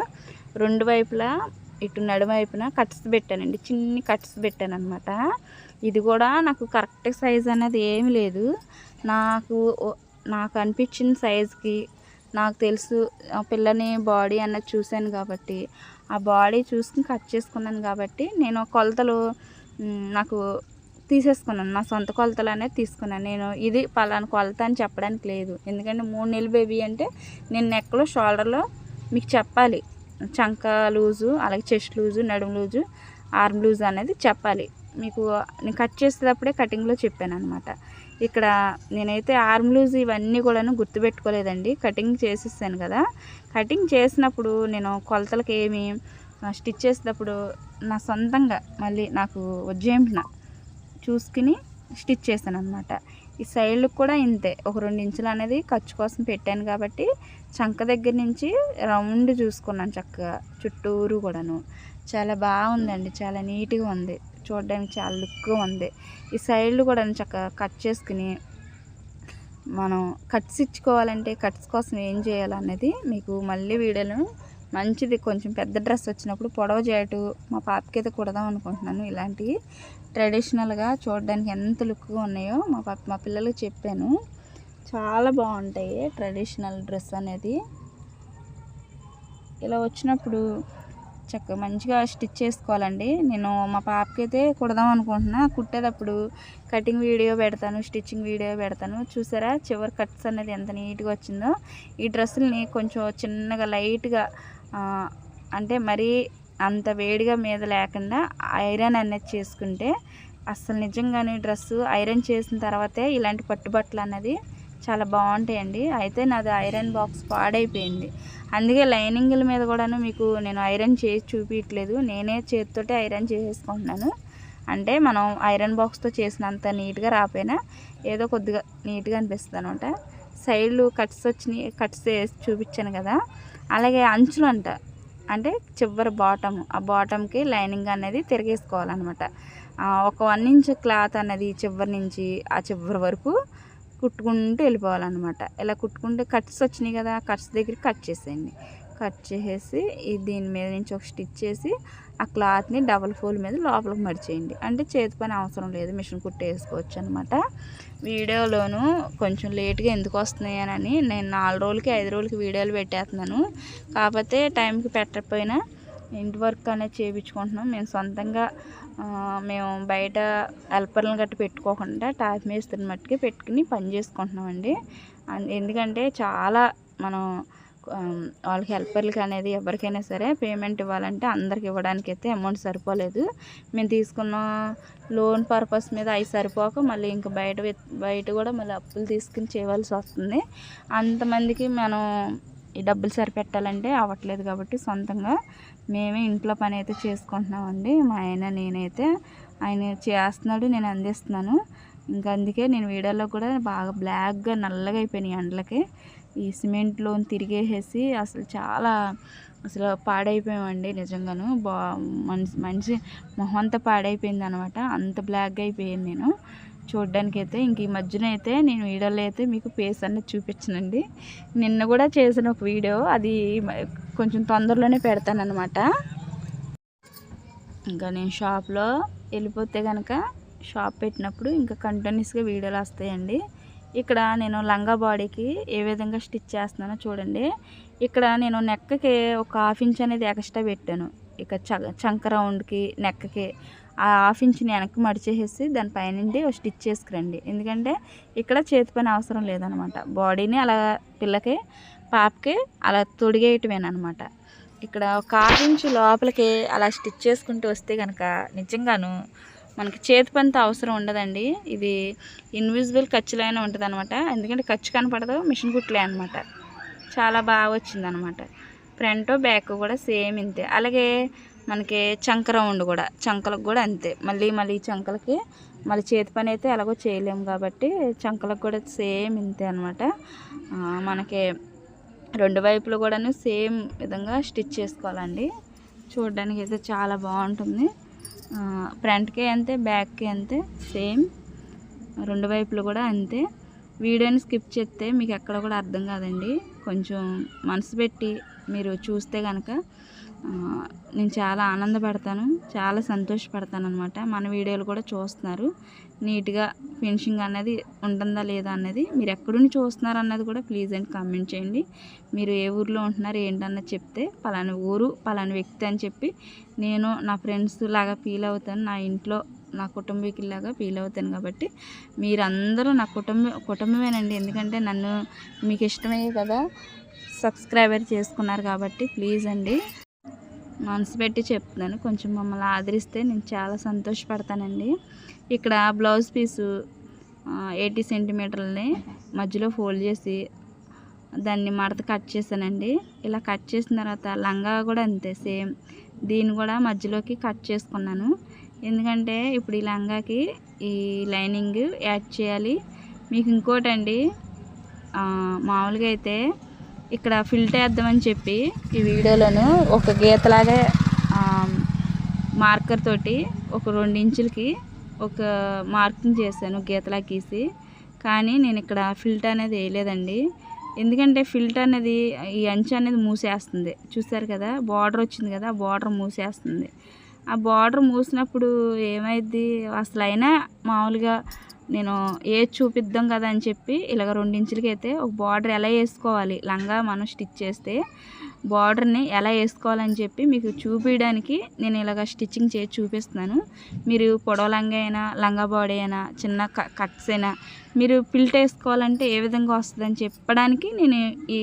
రెండు వైపులా, ఇటు నడుమ వైపున కట్స్ పెట్టానండి, చిన్ని కట్స్ పెట్టాను అనమాట. ఇది కూడా నాకు కరెక్ట్ సైజ్ అనేది ఏమి లేదు, నాకు అనిపించిన సైజుకి నాకు తెలుసు పిల్లని బాడీ అన్నది చూశాను కాబట్టి ఆ బాడీ చూసుకుని కట్ చేసుకున్నాను. కాబట్టి నేను కొలతలు నాకు తీసేసుకున్నాను, నా సొంత కొలతలు అనేది తీసుకున్నాను. నేను ఇది పలానా కొలత అని చెప్పడానికి లేదు, ఎందుకంటే 3 నెలల బేబీ అంటే నేను నెక్లో షోల్డర్లో మీకు చెప్పాలి, చంక లూజు, అలాగే చెస్ట్ లూజు, నడుము లూజు, ఆర్మ్ లూజ్ అనేది చెప్పాలి మీకు. నేను కట్ చేసేటప్పుడే కటింగ్లో చెప్పాను అనమాట. ఇక్కడ నేనైతే ఆర్మ్ లూజ్ ఇవన్నీ కూడాను గుర్తుపెట్టుకోలేదండి, కటింగ్ చేసేసాను కదా. కటింగ్ చేసినప్పుడు నేను కొలతలకి ఏమి స్టిచ్ చేసేటప్పుడు నా సొంతంగా మళ్ళీ నాకు ఉజ్జాయింపున చూసుకుని స్టిచ్ చేశాను అనమాట. ఈ సైడ్లకు కూడా ఇంతే, ఒక 2 ఇంచులు అనేది ఖర్చు కోసం పెట్టాను కాబట్టి చంక దగ్గర నుంచి రౌండ్ చూసుకున్నాను చక్కగా. చుట్టూరు కూడాను చాలా బాగుందండి, చాలా నీట్గా ఉంది, చూడడానికి చాలా లుక్గా ఉంది. ఈ సైడ్లు కూడా చక్కగా కట్ చేసుకుని మనం కట్స్ ఇచ్చుకోవాలంటే కట్స్ కోసం ఏం చేయాలనేది మీకు మళ్ళీ వీడియోలో మంచిది. కొంచెం పెద్ద డ్రెస్ వచ్చినప్పుడు పొడవ జాకెట్ మా పాపకి అయితే కుడదాం అనుకుంటున్నాను. ఇలాంటివి ట్రెడిషనల్గా చూడడానికి ఎంత లుక్గా ఉన్నాయో మా పిల్లలకి చెప్పాను, చాలా బాగుంటాయి ట్రెడిషనల్ డ్రెస్ అనేది. ఇలా వచ్చినప్పుడు చక్కగా మంచిగా స్టిచ్ చేసుకోవాలండి. నేను మా పాపకి అయితే కుడదాం అనుకుంటున్నా, కుట్టేటప్పుడు కటింగ్ వీడియో పెడతాను, స్టిచ్చింగ్ వీడియో పెడతాను. చూసారా చివరి కట్స్ అనేది ఎంత నీట్గా వచ్చిందో. ఈ డ్రెస్సుల్ని కొంచెం చిన్నగా లైట్గా అంటే మరీ అంత వేడిగా మీద లేకుండా ఐరన్ అనేది చేసుకుంటే అసలు నిజంగానే డ్రెస్సు ఐరన్ చేసిన తర్వాతే ఇలాంటి పట్టుబట్టలు అన్నది చాలా బాగుంటాయండి. అయితే నాది ఐరన్ బాక్స్ పాడైపోయింది, అందుకే లైనింగ్ల మీద కూడాను మీకు నేను ఐరన్ చేసి చూపించట్లేదు, నేనే చేతితోటి ఐరన్ చేసేసుకుంటున్నాను. అంటే మనం ఐరన్ బాక్స్తో చేసినంత నీట్గా రాపోయినా ఏదో కొద్దిగా నీట్గా అనిపిస్తుంది అనమాట. సైడ్లు కట్స్ వచ్చినాయి, కట్స్ వేసి చూపించాను కదా. అలాగే అంచులు అంటే చివరి ఆ బాటమ్కి లైనింగ్ అనేది తిరిగేసుకోవాలన్నమాట. ఒక 1 ఇంచ్ క్లాత్ అనేది చివరి నుంచి ఆ చివరి వరకు కుట్టుకుంటూ వెళ్ళిపోవాలన్నమాట. ఇలా కుట్టుకుంటే కట్స్ వచ్చినాయి కదా, కట్స్ దగ్గర కట్ చేసేయండి. కట్ చేసేసి దీని మీద నుంచి ఒక స్టిచ్ చేసి ఆ క్లాత్ని డబల్ ఫోల్డ్ మీద లోపలికి మడిచేయండి. అంటే చేతి పని అవసరం లేదు, మిషన్ కుట్టేసుకోవచ్చు అనమాట. వీడియోలోను కొంచెం లేట్గా ఎందుకు వస్తున్నాయి అని నేను 4 రోజులకి 5 రోజులకి వీడియోలు పెట్టేస్తున్నాను. కాకపోతే టైంకి పెట్టకపోయినా ఇంటి వర్క్ అనేది చేయించుకుంటున్నాం. మేము సొంతంగా మేము బయట హెల్పర్లను గట్టి పెట్టుకోకుండా టాప్ మేస్త్రిని మట్టుకి పెట్టుకుని పని చేసుకుంటున్నామండి. ఎందుకంటే చాలా మనం వాళ్ళకి హెల్పర్లకి అనేది ఎవరికైనా సరే పేమెంట్ ఇవ్వాలంటే అందరికి ఇవ్వడానికి అయితే అమౌంట్ సరిపోలేదు. మేము తీసుకున్న లోన్ పర్పస్ మీద అవి సరిపోక మళ్ళీ ఇంకా బయట కూడా మళ్ళీ అప్పులు తీసుకుని చేయవలసి వస్తుంది. అంతమందికి మనం ఈ డబ్బులు సరిపెట్టాలంటే అవ్వట్లేదు కాబట్టి సొంతంగా మేమే ఇంట్లో పని అయితే చేసుకుంటున్నామండి. మా ఆయన నేనైతే ఆయన చేస్తున్నాడు, నేను అందిస్తున్నాను. ఇంకా అందుకే నేను వీడియోలో కూడా బాగా బ్లాక్గా నల్లగా అయిపోయినాయి ఎండలకి. ఈ సిమెంట్ లోన్ తిరిగేసేసి అసలు పాడైపోయామండి నిజంగాను. మనిషి మొహం అంతా పాడైపోయింది అనమాట. అంత బ్లాక్గా అయిపోయాను నేను చూడ్డానికైతే. ఇంక ఈ మధ్యన అయితే నేను వీడియోలో అయితే మీకు ఫేస్ అనేది చూపించనండి. నిన్న కూడా చేసిన ఒక వీడియో, అది కొంచెం తొందరలోనే పెడతానమాట. ఇంకా నేను షాప్లో వెళ్ళిపోతే కనుక షాప్ పెట్టినప్పుడు ఇంకా కంటిన్యూస్గా వీడియోలు వస్తాయండి. ఇక్కడ నేను లంగా బాడీకి ఏ విధంగా స్టిచ్ చేస్తున్నానో చూడండి. ఇక్కడ నేను నెక్కకి ఒక 1/2 ఇంచ్ అనేది ఎక్స్ట్రా పెట్టాను. ఇక చంక రౌండ్కి నెక్కకి ఆ 1/2 ఇంచ్ని వెనక్కి మడిచేసేసి దానిపైనండి స్టిచ్ చేసుకురండి. ఎందుకంటే ఇక్కడ చేతి పని అవసరం లేదనమాట. బాడీని అలా పిల్లకి పాపకి అలా తొడిగేయటమేనమాట. ఇక్కడ ఒక 1/2 ఇంచ్ లోపలికి అలా స్టిచ్ చేసుకుంటూ వస్తే కనుక నిజంగాను మనకి చేతి పనితో అవసరం ఉండదండి. ఇది ఇన్విజిబుల్ ఖర్చులైనా ఉంటుంది అనమాట. ఎందుకంటే ఖర్చు కనపడదు, మిషన్ కుట్లే అనమాట. చాలా బాగా వచ్చిందనమాట. ఫ్రంట్ బ్యాక్ కూడా సేమ్ ఇంతే. అలాగే మనకి చంక రౌండ్ కూడా, చంకలకు కూడా అంతే. మళ్ళీ చంకలకి మళ్ళీ చేతి పని అయితే ఎలాగో చేయలేము కాబట్టి చంకలకు కూడా సేమ్ ఇంతే అనమాట. మనకి 2 వైపులు కూడాను సేమ్ విధంగా స్టిచ్ చేసుకోవాలండి. చూడడానికి అయితే చాలా బాగుంటుంది. ఫ్రంట్కి అంతే, బ్యాక్కి అంతే, సేమ్ 2 వైపులు కూడా అంతే. వీడియోని స్కిప్ చేస్తే మీకు ఎక్కడ కూడా అర్థం కాదండి. కొంచెం మనసు పెట్టి మీరు చూస్తే కనుక నేను చాలా ఆనందపడతాను, చాలా సంతోషపడతాను అనమాట. మన వీడియోలు కూడా చూస్తున్నారు, నీట్గా ఫినిషింగ్ అనేది ఉంటుందా లేదా అన్నది, మీరు ఎక్కడుండి చూస్తున్నారు అన్నది కూడా ప్లీజ్ అండ్ కామెంట్ చేయండి. మీరు ఏ ఊర్లో ఉంటున్నారు ఏంటన్నది చెప్తే పలానా ఊరు పలానా వ్యక్తి అని చెప్పి నేను నా ఫ్రెండ్స్ లాగా ఫీల్ అవుతాను, నా ఇంట్లో నా కుటుంబీకులాగా ఫీల్ అవుతాను. కాబట్టి మీరందరూ నా కుటుంబమేనండి. ఎందుకంటే నన్ను మీకు ఇష్టమయ్యే కదా సబ్స్క్రైబర్ చేసుకున్నారు. కాబట్టి ప్లీజ్ అండి, మనసు పెట్టి చెప్తున్నాను, కొంచెం మమ్మల్ని ఆదరిస్తే నేను చాలా సంతోషపడతానండి. ఇక్కడ బ్లౌజ్ పీసు 80 సెంటీమీటర్లని మధ్యలో ఫోల్డ్ చేసి దాన్ని మడత కట్ చేశానండి. ఇలా కట్ చేసిన తర్వాత లంగా కూడా అంతే సేమ్, దీన్ని కూడా మధ్యలోకి కట్ చేసుకున్నాను. ఎందుకంటే ఇప్పుడు ఈ లంగాకి ఈ లైనింగ్ యాడ్ చేయాలి. మీకు ఇంకోటండి, మామూలుగా అయితే ఇక్కడ ఫిల్ట్ వేద్దామని చెప్పి ఈ వీడియోలోను ఒక గీతలాగా మార్కర్ తోటి ఒక 2 ఇంచులకి ఒక మార్కింగ్ చేశాను గీతలా గీసి. కానీ నేను ఇక్కడ ఫిల్ట్ అనేది వేయలేదండి. ఎందుకంటే ఫిల్ట్ అనేది ఈ అంచు అనేది మూసేస్తుంది. చూసారు కదా, బార్డర్ వచ్చింది కదా, బార్డర్ మూసేస్తుంది. ఆ బార్డర్ మూసినప్పుడు ఏమైద్ది అసలు అయినా మామూలుగా నేను చూపిద్దాం కదా అని చెప్పి ఇలాగ 2 ఇంచులకి అయితే ఒక బార్డర్ ఎలా వేసుకోవాలి, లంగా మనం స్టిచ్ చేస్తే బార్డర్ని ఎలా వేసుకోవాలని చెప్పి మీకు చూపించడానికి నేను ఇలాగ స్టిచ్చింగ్ చేసి చూపిస్తున్నాను. మీరు పొడవ లంగా అయినా లంగా బాడీ అయినా చిన్న కట్స్ అయినా మీరు ఫిల్ట్ వేసుకోవాలంటే ఏ విధంగా వస్తుందని చెప్పడానికి నేను ఈ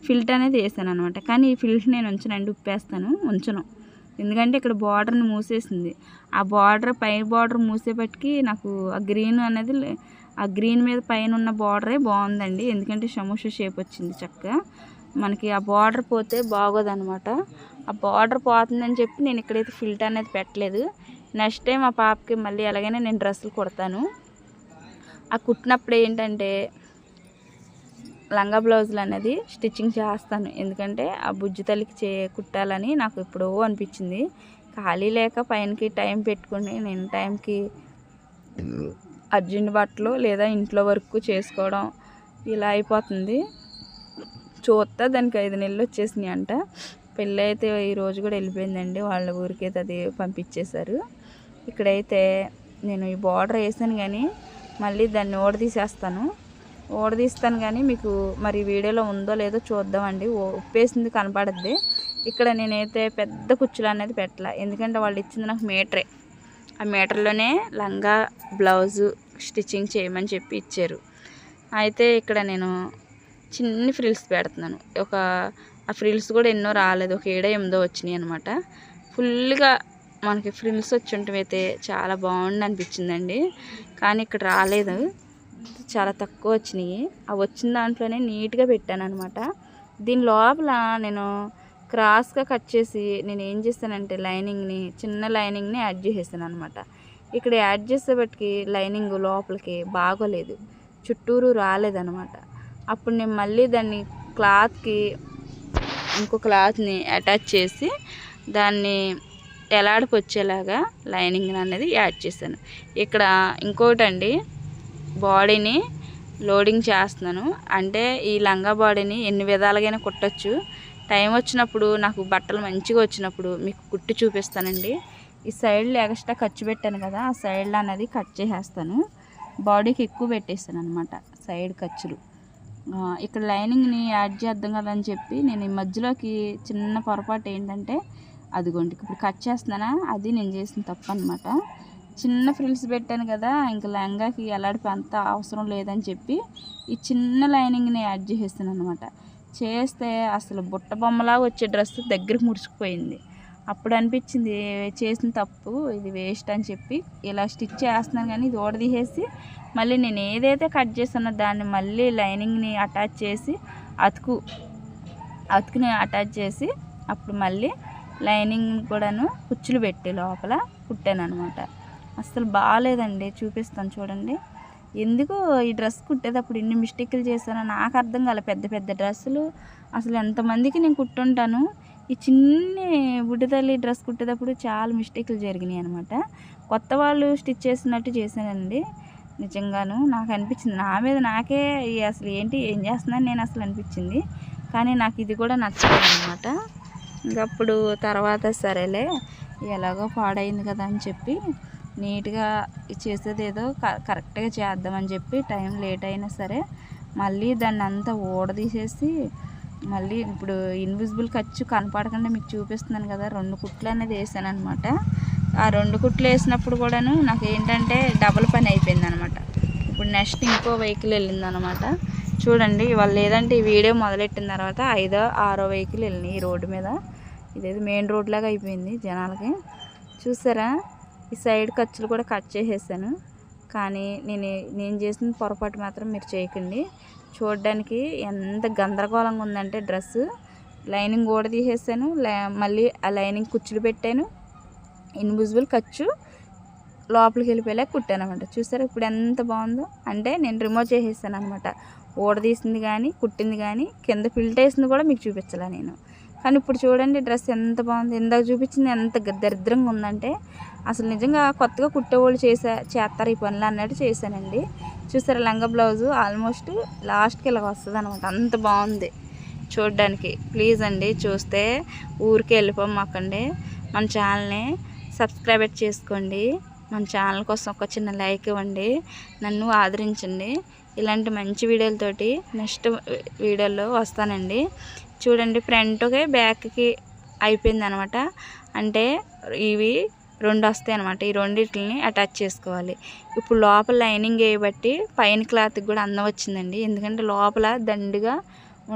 ఫిల్ట్ అనేది వేసాను అనమాట. కానీ ఈ ఫిల్ట్ నేను ఉంచనండి, ఉంచను. ఎందుకంటే ఇక్కడ బార్డర్ని మూసేసింది. ఆ బార్డర్ బార్డర్ మూసేపటికి నాకు ఆ గ్రీన్ అనేది, ఆ గ్రీన్ మీద పైన ఉన్న బార్డరే బాగుందండి. ఎందుకంటే సమోసా షేప్ వచ్చింది చక్కగా. మనకి ఆ బార్డర్ పోతే బాగోదన్నమాట. ఆ బార్డర్ పోతుందని చెప్పి నేను ఇక్కడైతే ఫిల్ట్ అనేది పెట్టలేదు. నెక్స్ట్ టైం ఆ పాపకి మళ్ళీ ఎలాగైనా నేను డ్రెస్సులు కుడతాను. ఆ కుట్టినప్పుడు ఏంటంటే లంగా బ్లౌజులు అనేది స్టిచ్చింగ్ చేస్తాను. ఎందుకంటే ఆ బుజ్జి తల్లికి కుట్టాలని నాకు ఎప్పుడో అనిపించింది. ఖాళీ లేక పైనకి టైం పెట్టుకుని నేను టైంకి అర్జెంట్ బట్టలు లేదా ఇంట్లో వర్క్ చేసుకోవడం ఇలా అయిపోతుంది. చూస్తా దానికి 5 నెలలు వచ్చేసినాయి అంట. పెళ్ళి అయితే ఈరోజు కూడా వెళ్ళిపోయిందండి, వాళ్ళ ఊరికైతే అది పంపించేశారు. ఇక్కడైతే నేను ఈ బార్డర్ వేసాను కానీ మళ్ళీ దాన్ని ఓడదీస్తాను కానీ మీకు మరి వీడియోలో ఉందో లేదో చూద్దామండి. ఉప్పేసింది కనపడుద్ది. ఇక్కడ నేనైతే పెద్ద కుచ్చులు అనేది పెట్టాల, ఎందుకంటే వాళ్ళు ఇచ్చింది నాకు మీటరే. ఆ మీటర్లోనే లంగా బ్లౌజు స్టిచ్చింగ్ చేయమని చెప్పి ఇచ్చారు. అయితే ఇక్కడ నేను చిన్ని ఫ్రిల్స్ పెడుతున్నాను. ఆ ఫ్రిల్స్ కూడా ఎన్నో రాలేదు, ఒక 7-8 వచ్చినాయి అనమాట. ఫుల్గా మనకి ఫ్రిల్స్ వచ్చి ఉంటమైతే చాలా బాగుండి అనిపించిందండి. కానీ ఇక్కడ రాలేదు, చాలా తక్కువ వచ్చినాయి. అవి వచ్చిన దాంట్లోనే నీట్గా పెట్టాను అనమాట. దీని లోపల నేను క్రాస్గా కట్ చేసి నేను ఏం చేస్తానంటే చిన్న లైనింగ్ని యాడ్ చేసేసాను అనమాట. ఇక్కడ యాడ్ చేసేబట్టికి లైనింగ్ లోపలికి బాగోలేదు, చుట్టూరు రాలేదనమాట. అప్పుడు నేను మళ్ళీ దాన్ని క్లాత్కి ఇంకో క్లాత్ని అటాచ్ చేసి దాన్ని ఎలాడికి వచ్చేలాగా లైనింగ్ అనేది యాడ్ చేశాను. ఇక్కడ ఇంకోటండి, బాడీని లోడింగ్ చేస్తున్నాను. అంటే ఈ లంగా బాడీని ఎన్ని విధాలుగైనా కుట్టచ్చు. టైం వచ్చినప్పుడు నాకు బట్టలు మంచిగా వచ్చినప్పుడు మీకు కుట్టి చూపిస్తానండి. ఈ సైడ్లో ఎక్స్ట్రా ఖర్చు పెట్టాను కదా, ఆ సైడ్లో అనేది కట్ చేసేస్తాను. బాడీకి ఎక్కువ పెట్టేస్తాను అనమాట సైడ్ ఖర్చులు. ఇక్కడ లైనింగ్ని యాడ్ చేద్దాం కదా అని చెప్పి నేను ఈ మధ్యలోకి చిన్న పొరపాటు ఏంటంటే, అదిగోండి ఇప్పుడు కట్ చేస్తున్నానా, అది నేను చేసిన తప్పు అనమాట. చిన్న ఫ్రిల్స్ పెట్టాను కదా, ఇంకా లంగాకి ఎలాడిపి అంత అవసరం లేదని చెప్పి ఈ చిన్న లైనింగ్ని యాడ్ చేసేస్తాను అనమాట. చేస్తే అసలు బుట్ట బొమ్మలాగా వచ్చే డ్రెస్ దగ్గరికి ముడుచుకుపోయింది. అప్పుడు అనిపించింది చేసిన తప్పు, ఇది వేస్ట్ అని చెప్పి ఇలా స్టిచ్ చేస్తున్నాను. కానీ ఇది ఓడదీసేసి మళ్ళీ నేను ఏదైతే కట్ చేస్తానో దాన్ని మళ్ళీ లైనింగ్ని అటాచ్ చేసి అతుకుని అటాచ్ చేసి అప్పుడు మళ్ళీ లైనింగ్ కూడాను కుచ్చులు పెట్టి లోపల కుట్టాను అనమాట. అస్సలు బాగాలేదండి, చూపిస్తాను చూడండి. ఎందుకు ఈ డ్రెస్ కుట్టేటప్పుడు ఇన్ని మిస్టేకులు చేశానో నాకు అర్థం కాలే. పెద్ద పెద్ద డ్రెస్సులు అసలు ఎంతమందికి నేను కుట్టుంటాను, ఈ చిన్ని బుడ్డతల్లి డ్రెస్ కుట్టేటప్పుడు చాలా మిస్టేకులు జరిగినాయి అనమాట. కొత్త వాళ్ళు స్టిచ్ చేసినట్టు చేశానండి. నిజంగాను నాకు అనిపించింది, నా మీద నాకే అసలు ఏం చేస్తున్నాను నేను అసలు అనిపించింది. కానీ నాకు ఇది కూడా నచ్చలేదు అనమాట. ఇంకప్పుడు తర్వాత సరేలే ఎలాగో పాడైంది కదా అని చెప్పి నీట్గా చేసేది ఏదో కరెక్ట్గా చేద్దామని చెప్పి టైం లేట్ అయినా సరే మళ్ళీ దాన్ని అంతా ఊడదీసేసి మళ్ళీ ఇప్పుడు ఇన్విజిబుల్ ఖర్చు కనపడకుండా మీకు చూపిస్తున్నాను కదా, 2 కుట్లు అనేది వేసాను అనమాట. ఆ 2 కుట్లు వేసినప్పుడు కూడాను నాకు ఏంటంటే డబుల్ పని అయిపోయింది అనమాట. ఇప్పుడు నెక్స్ట్ ఇంకో వెహికల్ వెళ్ళింది అనమాట. చూడండి ఇవాళ లేదంటే ఈ వీడియో మొదలెట్టిన తర్వాత 5వ 6వ వెహికల్ వెళ్ళినాయి ఈ రోడ్డు మీద. ఇదేదో మెయిన్ రోడ్ లాగా అయిపోయింది జనాలకి. చూసారా, ఈ సైడ్ ఖర్చులు కూడా కట్ చేసేసాను. కానీ నేను చేసిన పొరపాటు మాత్రం మీరు చేయకండి. చూడడానికి ఎంత గందరగోళంగా ఉందంటే డ్రెస్సు, లైనింగ్ కూడా తీసేసాను, మళ్ళీ ఆ లైనింగ్ కుచ్చులు పెట్టాను, ఇన్విజిబుల్ ఖర్చు లోపలికి వెళ్ళిపోయేలా కుట్టాను అనమాట. చూసారా ఇప్పుడు ఎంత బాగుందో. అంటే నేను రిమూవ్ చేసేసాను అనమాట. ఊడదీసింది కానీ కుట్టింది కానీ కింద ఫిల్ట్ వేసింది కూడా మీకు చూపించాలా నేను. కానీ ఇప్పుడు చూడండి డ్రెస్ ఎంత బాగుంది. ఇందాక చూపించింది ఎంత దరిద్రంగా ఉందంటే అసలు నిజంగా కొత్తగా కుట్టేవాళ్ళు చేస్తారు ఈ పనులు అన్నట్టు చేశానండి. చూసారా లంగా బ్లౌజు ఆల్మోస్ట్ లాస్ట్కి ఇలా వస్తుంది అనమాట. అంత బాగుంది చూడడానికి. ప్లీజ్ అండి చూస్తే ఊరికే వెళ్ళిపోమాకండి. మన ఛానల్ని సబ్స్క్రైబ్ చేసుకోండి. మన ఛానల్ కోసం ఒక చిన్న లైక్ ఇవ్వండి, నన్ను ఆదరించండి. ఇలాంటి మంచి వీడియోలతోటి నెక్స్ట్ వీడియోలో వస్తానండి. చూడండి ఫ్రంట్కి బ్యాక్కి అయిపోయింది అనమాట. అంటే ఇవి 2 వస్తాయి అనమాట. ఈ రెండింటిని అటాచ్ చేసుకోవాలి. ఇప్పుడు లోపల లైనింగ్ వేయబట్టి పైన క్లాత్కి కూడా అందం వచ్చిందండి. ఎందుకంటే లోపల దండిగా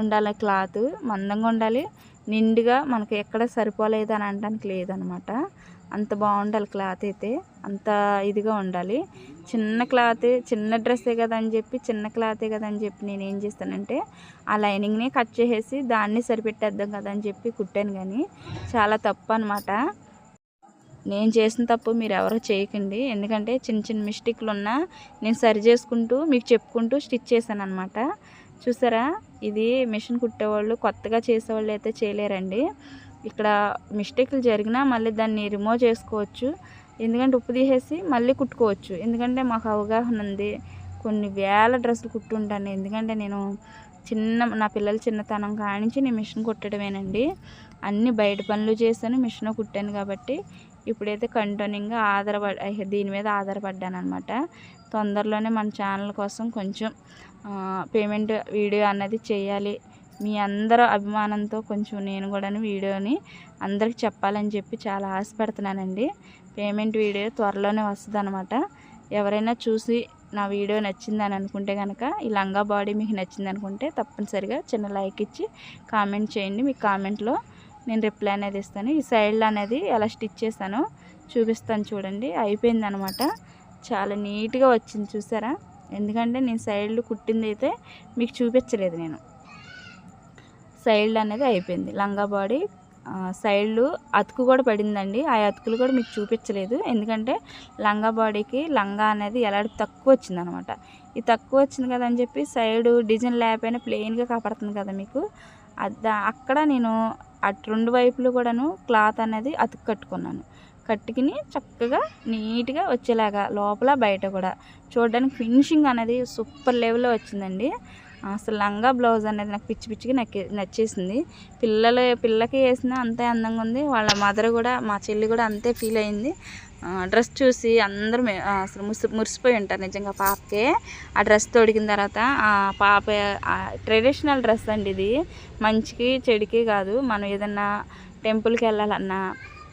ఉండాలి, క్లాత్ మందంగా ఉండాలి, నిండుగా మనకు ఎక్కడ సరిపోలేదు అని అనడానికి లేదనమాట. అంత బాగుండాలి క్లాత్ అయితే, అంత ఇదిగా ఉండాలి. చిన్న డ్రెస్సే కదా అని చెప్పి నేను ఏం చేస్తానంటే ఆ లైనింగ్ని కట్ చేసేసి దాన్ని సరిపెట్టేద్దాం కదా అని చెప్పి కుట్టాను. కానీ చాలా తప్పు అనమాట. నేను చేసిన తప్పు మీరు ఎవరో చేయకండి. ఎందుకంటే చిన్న మిస్టేక్లు ఉన్నా నేను సరి చేసుకుంటూ మీకు చెప్పుకుంటూ స్టిచ్ చేశాను అనమాట. చూసారా, ఇది మిషన్ కుట్టేవాళ్ళు కొత్తగా చేసేవాళ్ళు అయితే చేయలేరండి. ఇక్కడ మిస్టేక్లు జరిగినా మళ్ళీ దాన్ని రిమూవ్ చేసుకోవచ్చు. ఎందుకంటే ఉప్పు తీసేసి మళ్ళీ కుట్టుకోవచ్చు. ఎందుకంటే మాకు అవగాహన ఉంది. కొన్ని వేల డ్రెస్సులు కుట్టుంటాను. ఎందుకంటే నేను నా పిల్లల చిన్నతనం కానించి నేను మిషన్ కుట్టడమేనండి. అన్ని బయట పనులు చేశాను, మిషన్ కుట్టాను. కాబట్టి ఇప్పుడైతే కంటిన్యూగా దీని మీద ఆధారపడ్డాను అనమాట. తొందరలోనే మన ఛానల్ కోసం కొంచెం పేమెంట్ వీడియో అన్నది చేయాలి. మీ అందరూ అభిమానంతో కొంచెం నేను కూడా వీడియోని అందరికి చెప్పాలని చెప్పి చాలా ఆశపడుతున్నానండి. పేమెంట్ వీడియో త్వరలోనే వస్తుంది అనమాట. ఎవరైనా చూసి నా వీడియో నచ్చిందని అనుకుంటే కనుక, ఈ లంగా బాడీ మీకు నచ్చింది అనుకుంటే తప్పనిసరిగా చిన్న లైక్ ఇచ్చి కామెంట్ చేయండి. మీ కామెంట్లో నేను రిప్లై అనేది ఇస్తాను. ఈ సైడ్లో అనేది ఎలా స్టిచ్ చేశానో చూపిస్తాను చూడండి. అయిపోయిందనమాట. చాలా నీట్గా వచ్చింది చూసారా. ఎందుకంటే నేను సైడ్లు కుట్టింది అయితే మీకు చూపించలేదు. నేను సైడ్లు అనేది అయిపోయింది. లంగా బాడీ సైడ్లు అతుకు కూడా పడిందండి. ఆ అతుకులు కూడా మీకు చూపించలేదు. ఎందుకంటే లంగా బాడీకి లంగా అనేది ఎలాంటి తక్కువ వచ్చిందనమాట. ఈ తక్కువ వచ్చింది కదా అని చెప్పి సైడు డిజైన్ లేకపోయినా ప్లెయిన్గా కాపాడుతుంది కదా మీకు. అక్కడ నేను అటు 2 వైపులు కూడాను క్లాత్ అనేది అతుకు కట్టుకున్నాను. కట్టుకుని చక్కగా నీట్గా వచ్చేలాగా లోపల బయట కూడా చూడడానికి ఫినిషింగ్ అనేది సూపర్ లెవెల్లో వచ్చిందండి. అసలు లంగా బ్లౌజ్ అనేది నాకు పిచ్చి పిచ్చిగా నచ్చేసింది. పిల్లకి వేసినా అంతే అందంగా ఉంది. వాళ్ళ మదర్ కూడా, మా చెల్లి కూడా అంతే ఫీల్ అయింది. డ్రెస్ చూసి అందరూ అసలు మురిసిపోయి ఉంటారు నిజంగా. పాపకే ఆ డ్రెస్ తొడిగిన తర్వాత ఆ పాప ట్రెడిషనల్ డ్రెస్ అండి ఇది. మంచికి చెడుకి కాదు. మనం ఏదన్నా టెంపుల్కి వెళ్ళాలన్నా,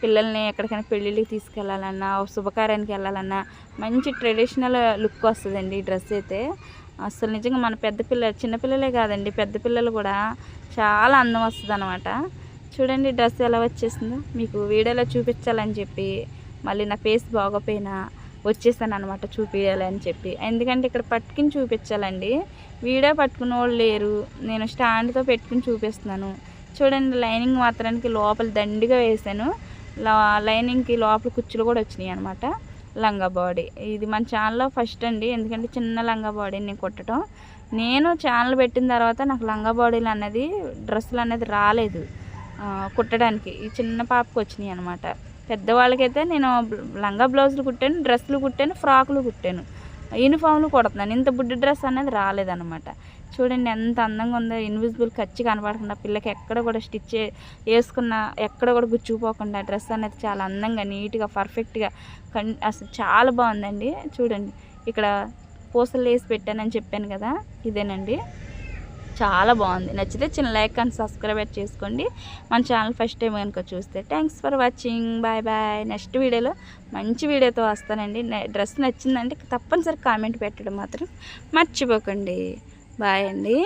పిల్లల్ని ఎక్కడికైనా పెళ్ళిళ్ళకి తీసుకెళ్ళాలన్నా, శుభకార్యానికి వెళ్ళాలన్నా మంచి ట్రెడిషనల్ లుక్ వస్తుందండి ఈ డ్రెస్ అయితే. అసలు నిజంగా మన చిన్నపిల్లలే కాదండి, పెద్ద పిల్లలు కూడా చాలా అందం వస్తుంది అనమాట. చూడండి డ్రెస్ ఎలా వచ్చేసిందో. మీకు వీడియోలో చూపించాలని చెప్పి మళ్ళీ నా ఫేస్ బాగోపోయినా వచ్చేసాను అనమాట చూపించాలని చెప్పి. ఎందుకంటే ఇక్కడ పట్టుకుని చూపించాలండి. వీడియో పట్టుకున్న వాళ్ళు లేరు. నేను స్టాండ్తో పెట్టుకుని చూపిస్తున్నాను. చూడండి లైనింగ్ మాత్రానికి లోపల దండిగా వేసాను. లైనింగ్కి లోపల కుచ్చులు కూడా వచ్చినాయి అనమాట. లంగా బాడీ ఇది మన ఛానల్లో ఫస్ట్ అండి. ఎందుకంటే చిన్న లంగా బాడీని నేను కుట్టడం. నేను ఛానల్ పెట్టిన తర్వాత నాకు లంగా బాడీలు అనేది డ్రెస్సులు అనేది రాలేదు కుట్టడానికి. ఈ చిన్న పాపకు వచ్చినాయి అనమాట. పెద్దవాళ్ళకైతే నేను లంగా బ్లౌజులు కుట్టాను, డ్రెస్సులు కుట్టాను, ఫ్రాకులు కుట్టాను, యూనిఫామ్లు కుడుతున్నాను. ఇంత బుడ్డి డ్రెస్ అనేది రాలేదన్నమాట. చూడండి ఎంత అందంగా ఉందో. ఇన్విజిబుల్ ఖర్చు కనపడకుండా పిల్లకి ఎక్కడ కూడా స్టిచ్ వేసుకున్న ఎక్కడ కూడా గుచ్చుకుపోకుండా డ్రెస్ అనేది చాలా అందంగా నీట్గా పర్ఫెక్ట్గా అసలు చాలా బాగుందండి. చూడండి ఇక్కడ పూసలు వేసి పెట్టానని చెప్పాను కదా, ఇదేనండి. చాలా బాగుంది. నచ్చితే చిన్న లైక్ అండ్ సబ్స్క్రైబ్ చేసుకోండి. మన ఛానల్ ఫస్ట్ టైం కనుక చూస్తే. Thanks for watching. Bye bye. Next వీడియోలో మంచి వీడియోతో వస్తానండి. డ్రెస్ నచ్చిందంటే తప్పనిసరి కామెంట్ పెట్టడం మాత్రం మర్చిపోకండి. బాయ్ అండి.